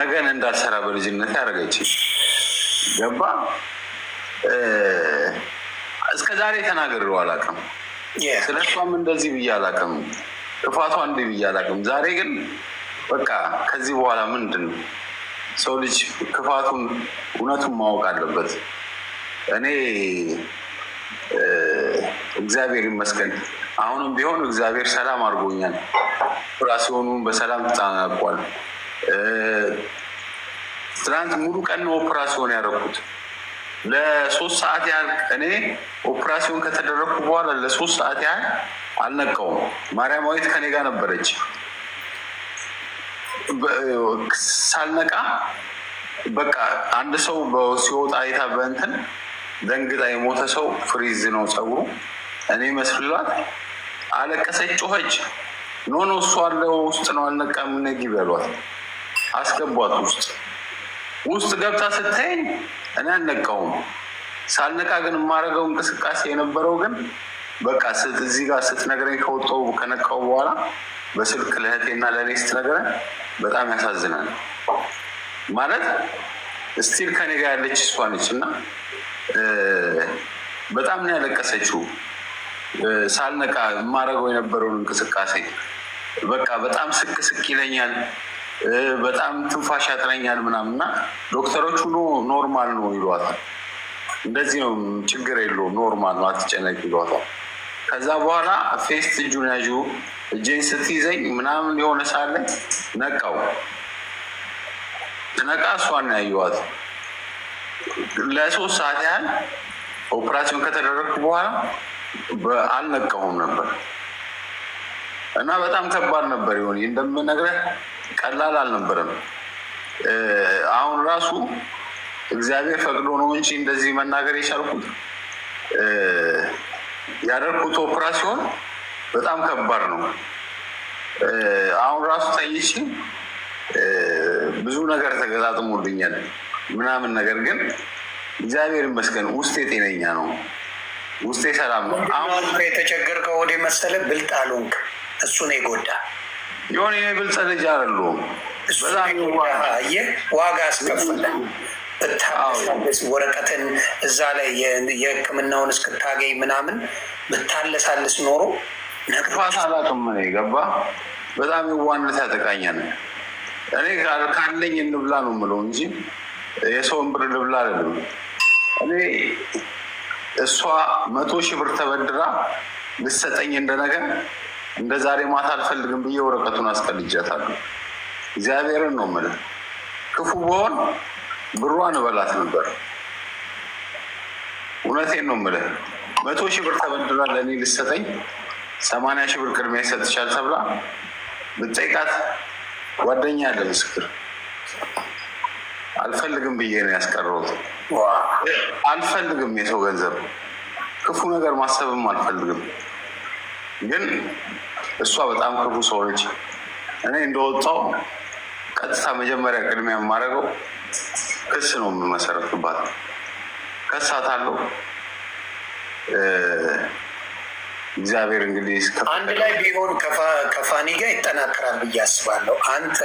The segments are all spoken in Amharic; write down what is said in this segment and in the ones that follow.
ነገን እንዳልሰራ በልጅነት ያደረገች ገባ። እስከ ዛሬ ተናግሬው አላውቅም። ስለ እሷም እንደዚህ ብዬ አላውቅም። ክፋቷ እንዲህ ብዬ አላውቅም። ዛሬ ግን በቃ ከዚህ በኋላ ምንድን ነው ሰው ልጅ ክፋቱን እውነቱን ማወቅ አለበት። እኔ እግዚአብሔር ይመስገን አሁንም ቢሆን እግዚአብሔር ሰላም አድርጎኛል። ኦፕራሲዮኑን በሰላም ተጠናቋል። ትናንት ሙሉ ቀን ነው ኦፕራሲዮን ያደረኩት። ለ3 ሰዓት ያህል እኔ ኦፕራሲዮን ከተደረግኩ በኋላ ለ3 ሰዓት ያህል አልነቃውም። ማርያማዊት ከኔ ጋር ነበረች። ሳልነቃ በቃ አንድ ሰው ሲወጣ አይታ በእንትን ደንግጣ የሞተ ሰው ፍሪዝ ነው ፀጉሩ እኔ መስሏት አለቀሰች፣ ጮኸች። ኖ እሱ አለው ውስጥ ነው አልነቃም ነጊ በሏት አስገቧት። ውስጥ ገብታ ስታይኝ እኔ አልነቃውም። ሳልነቃ ግን የማደርገው እንቅስቃሴ የነበረው ግን በቃ እዚህ ጋር ስትነግረኝ ከነቃው በኋላ በስልክ ለእህቴና ለእኔ ስትነግረኝ በጣም ያሳዝናል። ማለት ስቲል ከኔ ጋር ያለች እሷ ነች እና በጣም ነው ያለቀሰችው። ሳልነቃ የማደርገው የነበረውን እንቅስቃሴ በቃ በጣም ስቅ ይለኛል፣ በጣም ትንፋሽ ያጥረኛል ምናምን እና ዶክተሮቹ ኖርማል ነው ይሏታል። እንደዚህ ነው ችግር የለውም ኖርማል ነው አትጨነቅ ይሏታል። ከዛ በኋላ ፌስት እጁን ያዥ እጄን ስትይዘኝ ምናምን የሆነ ሳለ ነቃው። ነቃ እሷን ያየዋት ለ3 ሰዓት ያህል ኦፕራሲዮን ከተደረግኩ በኋላ አልነቃሁም ነበር እና በጣም ከባድ ነበር። ይሆን እንደምነግረህ ቀላል አልነበረም። አሁን ራሱ እግዚአብሔር ፈቅዶ ነው እንጂ እንደዚህ መናገር የቻልኩት። ያደረኩት ኦፕራሲዮን በጣም ከባድ ነው። አሁን ራሱ ታይቼ ብዙ ነገር ተገጣጥሞልኛል ምናምን፣ ነገር ግን እግዚአብሔር ይመስገን ውስጤ ጤነኛ ነው፣ ውስጤ ሰላም ነው። አሁን የተቸገርከው ወደ መሰለ ብልጥ አልሆንክ። እሱ ነው የጎዳ። የሆነ የብልጥ ልጅ አይደለሁም። ዋጋ አስከፈለ። ብታለሳለስ ወረቀትን እዛ ላይ የሕክምናውን እስክታገኝ ምናምን ብታለሳልስ ኖሮ ነግፋት አላውቅም። እኔ ገባ በጣም የዋነት ያጠቃኛል። እኔ ካለኝ እንብላ ነው የምለው እንጂ የሰውን ብር ልብላ አይደለም። እኔ እሷ 100,000 ብር ተበድራ ልሰጠኝ እንደነገ እንደ ዛሬ ማታ አልፈልግም ብዬ ወረቀቱን አስቀልጃታለሁ። እግዚአብሔርን ነው የምልህ። ክፉ በሆን ብሯን እበላት ነበር። እውነቴን ነው የምልህ። 100,000 ብር ተበድራ ለእኔ ልሰጠኝ 80,000 ብር ቅድሚያ ይሰጥሻል ተብላ ብጠይቃት ጓደኛ ያለ ምስክር አልፈልግም ብዬ ነው ያስቀረሁት። አልፈልግም የሰው ገንዘብ፣ ክፉ ነገር ማሰብም አልፈልግም። ግን እሷ በጣም ክፉ ሰው ነች። እኔ እንደወጣው ቀጥታ መጀመሪያ ቅድሚያ የማደርገው ክስ ነው የምመሰረትባት። ከሳታለሁ። እግዚአብሔር እንግዲህ አንድ ላይ ቢሆን ከፋኒ ጋር ይጠናከራል ብዬ አስባለሁ። አንተ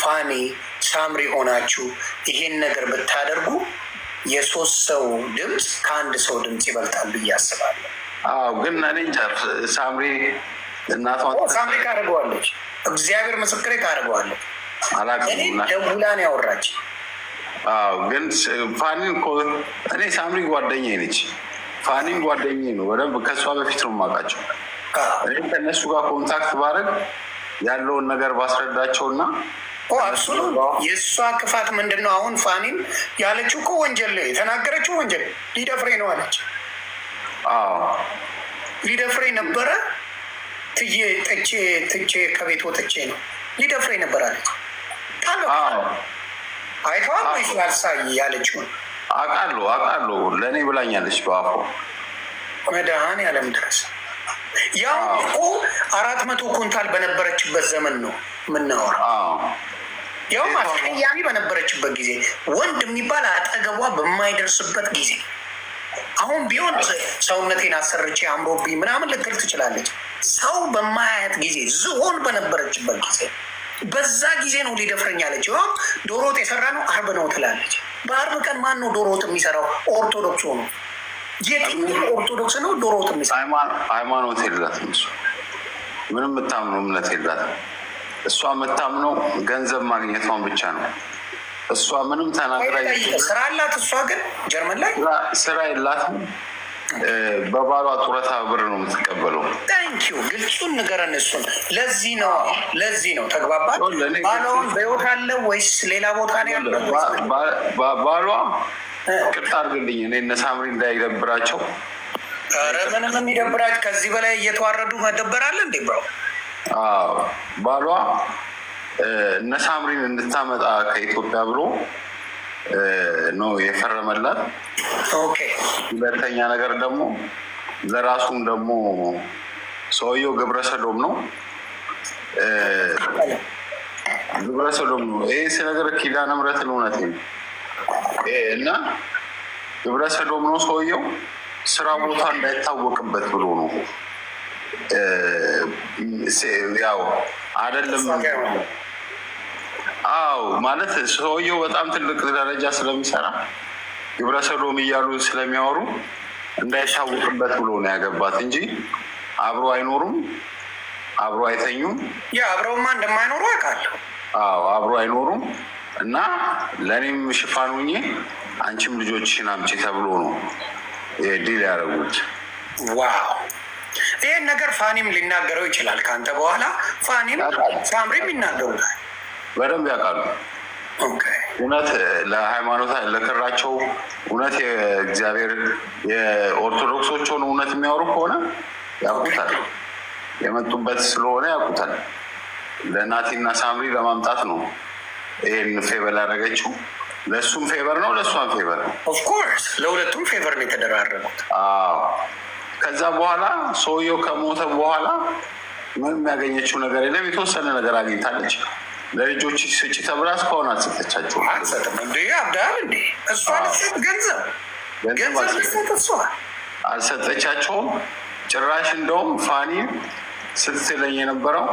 ፋኒ፣ ሳምሪ ሆናችሁ ይሄን ነገር ብታደርጉ የ3 ሰው ድምፅ ከአንድ ሰው ድምፅ ይበልጣል ብዬ አስባለሁ። ግን እኔ ሳምሪ ሳምሪ ካደርገዋለች፣ እግዚአብሔር ምስክሬ ካደርገዋለች። እኔ ደውላን ያወራች። ግን ፋኒን እኔ ሳምሪ ጓደኛዬ ነች፣ ፋኒን ጓደኛዬ ነው። በደንብ ከእሷ በፊት ነው የማውቃቸው። እኔ ከእነሱ ጋር ኮንታክት ባደርግ ያለውን ነገር ባስረዳቸውና እሱ የእሷ ክፋት ምንድን ነው? አሁን ፋኒን ያለችው እኮ ወንጀል የተናገረችው ወንጀል ሊደፍሬ ነው አለች። ሊደፍሬ ነበረ ትቼ ከቤት ወጥቼ ነው ሊደፍሬ ነበር አለች። አይተዋል ወይስ ያልሳይ ያለችውን አውቃለሁ ለእኔ ብላኛለች በአፎ መድኃኔዓለም ድረስ። ያው እኮ 400 ኩንታል በነበረችበት ዘመን ነው የምናወራ። ያው አስቀያሚ በነበረችበት ጊዜ፣ ወንድ የሚባል አጠገቧ በማይደርስበት ጊዜ። አሁን ቢሆን ሰውነቴን አሰርቼ አምሮብኝ ምናምን ልትል ትችላለች። ሰው በማያት ጊዜ፣ ዝሆን በነበረችበት ጊዜ በዛ ጊዜ ነው ሊደፍረኝ አለች። ዶሮ ወጥ የሰራ ነው አርብ ነው ትላለች። በአርብ ቀን ማን ነው ዶሮ ወጥ የሚሰራው? ኦርቶዶክስ ሆኖ የትኛው ኦርቶዶክስ ነው ዶሮ ወጥ የሚሰራው? ሃይማኖት የላትም እሱ። ምንም የምታምነው እምነት የላትም እሷ። የምታምነው ገንዘብ ማግኘቷን ብቻ ነው። እሷ ምንም ተናግራ ስራ አላት። እሷ ግን ጀርመን ላይ ስራ የላትም። በባሏ ጡረታ ብር ነው የምትቀበለው። ታንኪዩ ግልጹን ንገረን። እሱን ለዚህ ነው ተግባባል። ባሏን በሕይወት አለ ወይስ ሌላ ቦታ ነው ያለው? ባሏ ቅርታ አድርግልኝ፣ እኔ እነ ሳምሪ እንዳይደብራቸው። ኧረ ምንም የሚደብራቸው ከዚህ በላይ እየተዋረዱ መደበር አለ እንዴ? ብሮ ባሏ እነ ሳምሪን እንድታመጣ ከኢትዮጵያ ብሎ ነው የፈረመላት። ሁለተኛ ነገር ደግሞ ለራሱም ደግሞ ሰውየው ግብረሰዶም ነው። ይህ ነገር ኪዳነ ምሕረትን እውነት ነው እና ግብረሰዶም ነው ሰውየው። ስራ ቦታ እንዳይታወቅበት ብሎ ነው ያው አይደለም። አዎ ማለት ሰውየው በጣም ትልቅ ደረጃ ስለሚሰራ ግብረ ሰዶም እያሉ ስለሚያወሩ እንዳይታወቅበት ብሎ ነው ያገባት እንጂ አብሮ አይኖሩም፣ አብሮ አይተኙም። አብረውማ እንደማይኖሩ አውቃለሁ። አዎ አብሮ አይኖሩም እና ለእኔም ሽፋን ሁኜ አንቺም ልጆችሽን አምጪ ተብሎ ነው ዲል ያደረጉት። ዋው! ይህን ነገር ፋኒም ሊናገረው ይችላል ከአንተ በኋላ። ፋኒም ሳምሪም ይናገሩታል፣ በደንብ ያውቃሉ። እውነት ለሃይማኖት ለክራቸው እውነት የእግዚአብሔር የኦርቶዶክሶች ሆነ እውነት የሚያወሩ ከሆነ ያውቁታል። የመጡበት ስለሆነ ያውቁታል። ለናቲና ሳምሪ ለማምጣት ነው ይህን ፌቨር ያደረገችው። ለእሱም ፌቨር ነው፣ ለእሷም ፌቨር ነው። ኦፍኮርስ ለሁለቱም ፌቨር ነው የተደራረጉት። ከዛ በኋላ ሰውየው ከሞተ በኋላ ምንም ያገኘችው ነገር የለም። የተወሰነ ነገር አግኝታለች። ለልጆች ስጪ ተብላ እስካሁን አልሰጠቻቸው። አልሰጥም እንዴ? አብዳል እንዴ? እሷ ገንዘብ አልሰጠቻቸውም ጭራሽ። እንደውም ፋኒ ስትለኝ የነበረው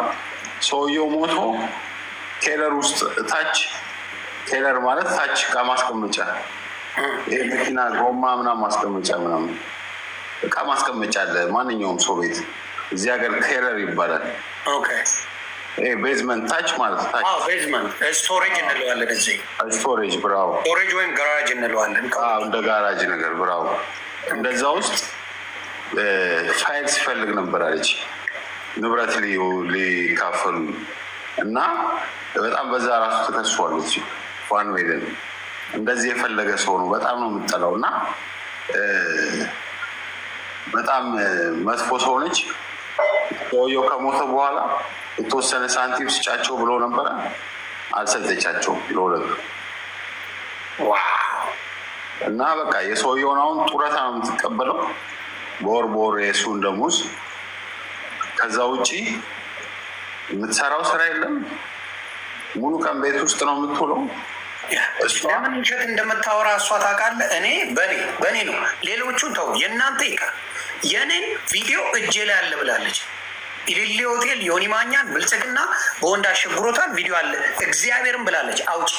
ሰውየው ሞቶ ቴለር ውስጥ ታች፣ ቴለር ማለት ታች እቃ ማስቀመጫ፣ ይህ መኪና ጎማ ምናምን ማስቀመጫ ምናምን እቃ ማስቀመጫ አለ ማንኛውም ሰው ቤት። እዚህ ሀገር ቴለር ይባላል። ቤዝመንት ታች ማለት ታች ቤዝመንት ስቶሬጅ እንለዋለን። እዚህ ስቶሬጅ ብራው፣ ስቶሬጅ ወይም ጋራጅ እንለዋለን። እንደ ጋራጅ ነገር ብራው። እንደዛ ውስጥ ፋይል ሲፈልግ ነበር አለች፣ ንብረት ሊካፈሉ እና በጣም በዛ ራሱ ተከሷለች። ፋን ሜድን እንደዚህ የፈለገ ሰው ነው በጣም ነው የምጠላው እና በጣም መጥፎ ሰው ነች። ሰውየው ከሞተ በኋላ የተወሰነ ሳንቲም ስጫቸው ብሎ ነበረ፣ አልሰጠቻቸውም ለሁለቱ። እና በቃ የሰውየውን አሁን ጡረታ ነው የምትቀበለው በወር የእሱን ደሞዝ። ከዛ ውጪ የምትሰራው ስራ የለም። ሙሉ ቀን ቤት ውስጥ ነው የምትውለው። ለምን ውሸት እንደምታወራ እሷ ታውቃለህ። እኔ በእኔ ነው፣ ሌሎቹን ተው፣ የእናንተ ይቀር። የኔን ቪዲዮ እጄ ላይ አለ ብላለች። ኢሊሊ ሆቴል ዮኒ ማኛን ብልጽግና በወንድ አሸግሮታል ቪዲዮ አለ እግዚአብሔርን ብላለች። አውጪ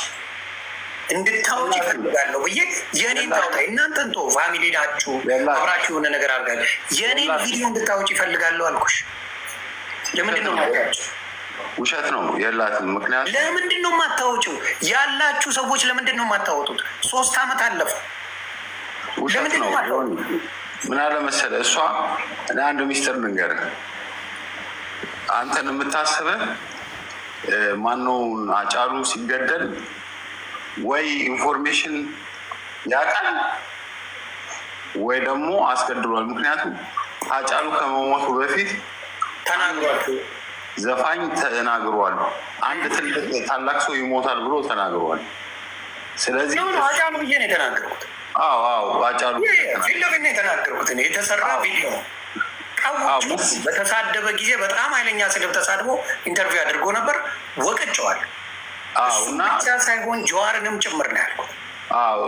እንድታወጪ ይፈልጋለሁ ብዬ የኔን ታውጣ። እናንተን ተው፣ ፋሚሊ ናችሁ፣ አብራችሁ የሆነ ነገር አድርጋለሁ። የኔን ቪዲዮ እንድታወጪ ይፈልጋለሁ አልኩሽ። ለምንድን ነው ማታወጪው? ውሸት ነው የላትም። ምክንያቱም ለምንድን ነው የማታወጪው? ያላችሁ ሰዎች ለምንድን ነው የማታወጡት? 3 ዓመት አለፈ። ውሸት ነው። ምን አለ መሰለህ፣ እሷ እኔ አንድ ሚስጥር ልንገርህ። አንተን የምታስበህ ማነው አጫሉ ሲገደል ወይ ኢንፎርሜሽን ያውቃል ወይ ደግሞ አስገድሏል። ምክንያቱም አጫሉ ከመሞቱ በፊት ተናግሯል፣ ዘፋኝ ተናግሯል። አንድ ትልቅ ታላቅ ሰው ይሞታል ብሎ ተናግሯል። ስለዚህ አጫሉ ብዬ ነው የተናገርኩት። አጫሉ ፊት ለፊት ነው የተናገርኩት። የተሰራ ቪዲዮ በተሳደበ ጊዜ በጣም ኃይለኛ ስድብ ተሳድቦ ኢንተርቪው አድርጎ ነበር። ወቅጨዋል። ብቻ ሳይሆን ጀዋርንም ጭምር ነው ያልኩት።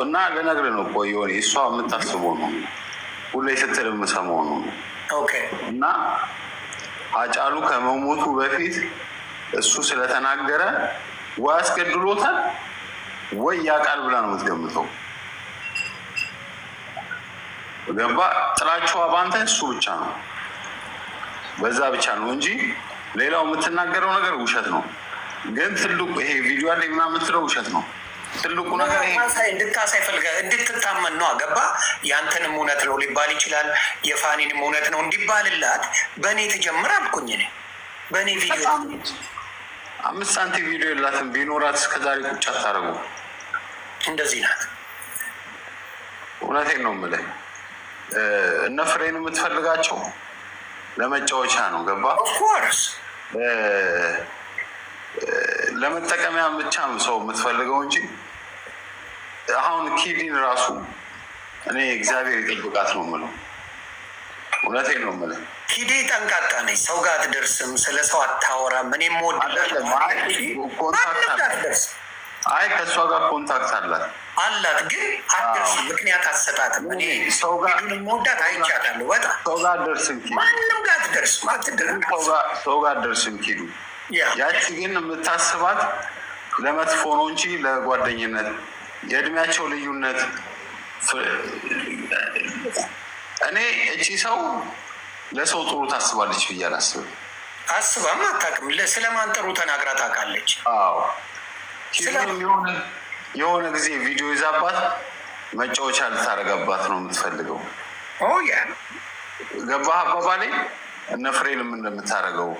እና ልነግርህ ነው እኮ የሆነ እሷ የምታስበው ነው ሁሌ ስትል የምሰማው ነው። እና አጫሉ ከመሞቱ በፊት እሱ ስለተናገረ ወይ አስገድሎታል ወይ ያውቃል ብላ ነው የምትገምተው። ገባ? ጥላቻዋ በአንተ እሱ ብቻ ነው፣ በዛ ብቻ ነው እንጂ ሌላው የምትናገረው ነገር ውሸት ነው። ግን ትልቁ ይሄ ቪዲዮ ላይ ምናምን የምትለው ውሸት ነው። ትልቁ ነገር እንድታሳይ ፈልገህ እንድትታመን ነው። ገባ? ያንተንም እውነት ነው ሊባል ይችላል፣ የፋኒንም እውነት ነው እንዲባልላት በእኔ ትጀምር አልኩኝ። እኔ በእኔ ቪዲዮ 5 ሳንቲም ቪዲዮ የላትም። ቢኖራት እስከዛሬ ቁጭ አታደርጉ። እንደዚህ ናት። እውነቴን ነው የምልህ። እነ ፍሬን የምትፈልጋቸው ለመጫወቻ ነው። ገባ? ኦፍኮርስ ለመጠቀሚያ ብቻ ሰው የምትፈልገው እንጂ አሁን ኪዲን ራሱ እኔ እግዚአብሔር ይጠብቃት ነው የምለው። እውነቴን ነው የምልህ። ኪዴ ጠንቃቃ ነች። ሰው ጋር አትደርስም። ስለ ሰው አታወራም። እኔ አይ ከእሷ ጋር ኮንታክት አላት ግን አትደርስም። ምክንያት አትሰጣትም። እኔ ሰው ጋር መውዳት አይቻታለሁ። በጣም ሰው ጋር አትደርስም። ማንም ጋር አትደርስም። ሰው ጋር አትደርስም ኪዱ። ያቺ ግን የምታስባት ለመጥፎ ነው እንጂ ለጓደኝነት፣ የእድሜያቸው ልዩነት እኔ እቺ ሰው ለሰው ጥሩ ታስባለች ብዬ አላስብም። አስባም አታውቅም። ስለማን ጥሩ ተናግራ ታውቃለች? አዎ የሆነ ጊዜ ቪዲዮ ይዛባት መጫወቻ ልታረጋባት ነው የምትፈልገው። ገባህ አባባሌ? እነ ፍሬንም እንደምታደርገው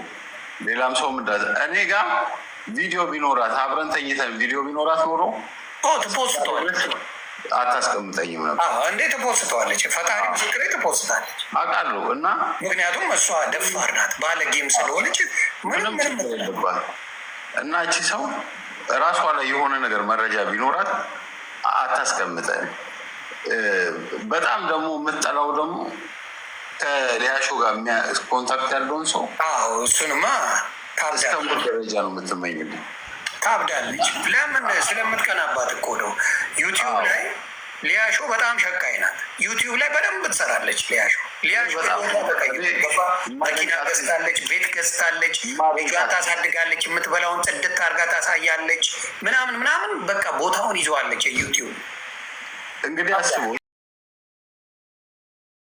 ሌላም ሰው እኔ ጋር ቪዲዮ ቢኖራት አብረን ተኝተን ቪዲዮ ቢኖራት ኖሮ ትፖስተዋለች። አታስቀምጠኝም ነበር። እንዴት ትፖስተዋለች? ፈጣሪ ምስክሬ ትፖስታለች። አውቃለሁ። እና ምክንያቱም እሷ ደፋር ናት፣ ባለጌም ስለሆነች ምንም የለባት። እና እቺ ሰው ራሷ ላይ የሆነ ነገር መረጃ ቢኖራት አታስቀምጠን። በጣም ደግሞ የምትጠላው ደግሞ ከሊያሾ ጋር ኮንታክት ያለውን ሰው እሱንማ እስከሞት ደረጃ ነው የምትመኝልኝ። ታብዳለች። ለምን? ስለምትቀናባት እኮ ነው። ዩቲዩብ ላይ ሊያሾ በጣም ሸቃይ ናት። ዩቲዩብ ላይ በደንብ ትሰራለች። ሊያሾ መኪና ገዝታለች፣ ቤት ገዝታለች፣ ልጇን ታሳድጋለች፣ የምትበላውን ጽድት አድርጋ ታሳያለች፣ ምናምን ምናምን። በቃ ቦታውን ይዘዋለች። የዩቲዩብ እንግዲህ አስቡ።